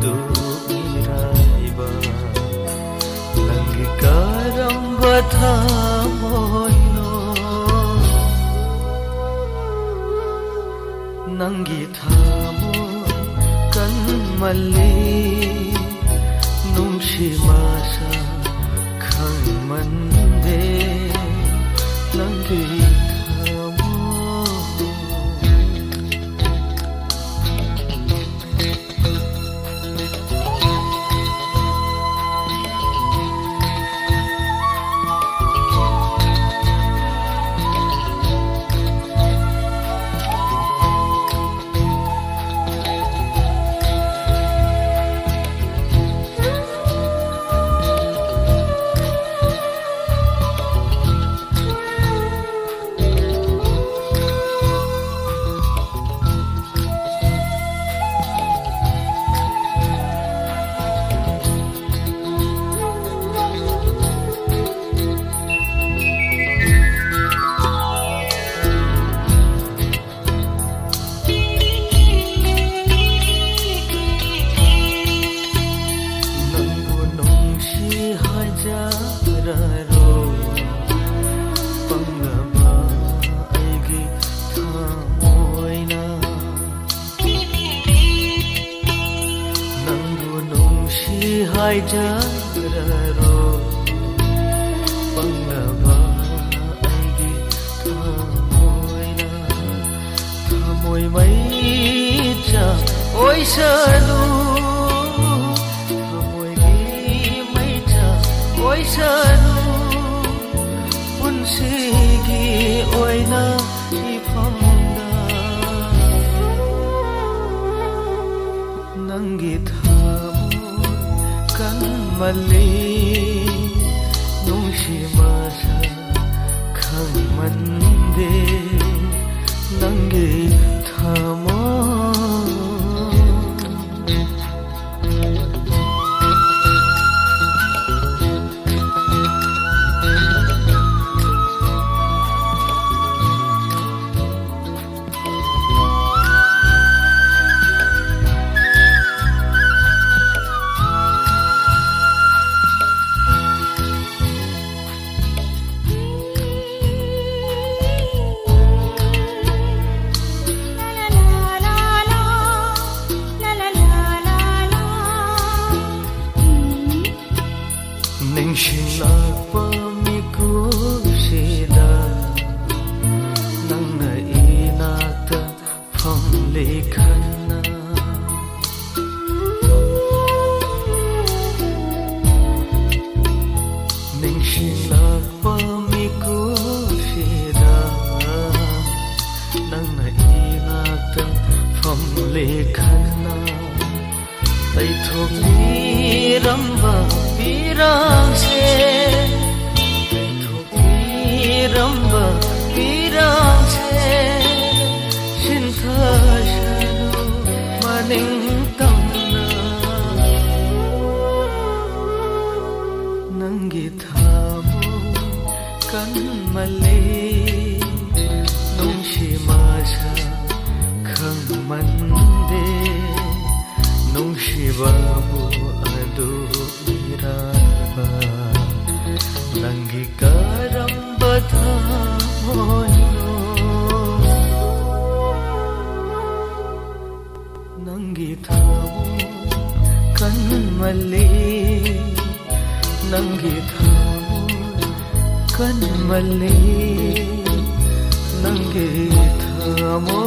ꯑꯗꯨ ꯏꯔꯥꯏꯕ ꯅꯪꯒꯤ ꯀꯔꯝꯕ ꯊꯃꯣꯏꯅꯣ ꯅꯪꯒꯤ ꯊꯃꯣꯏ ꯀꯟꯃꯜꯂꯤ ꯅꯨꯡꯁꯤ ꯃꯁꯛ ꯈꯪꯃꯟꯗꯦ ꯅꯪꯒꯤ 하이자라로 빵나봐 아이기 타모이나 타모이 마이자 오이사루 타모이기 마이자 오이사루 운시기 오이나 이펑다 낭기 kanmali nungsi masa khangmande nangi thamo Ningshilakpa mikusida nangna inakta phamlekhana Ningshilakpa mikusida nangna inakta phamlekhana Taithokni ramba pirang se Taithokni ramba pirang se Shinthashanu maning tamna Nangi thamo kanmali nungsi masa khangmande nungsibabu adu iraba nangi karamba thamoino nangi thamo kanmali nangi thamo kanmali nangi thamo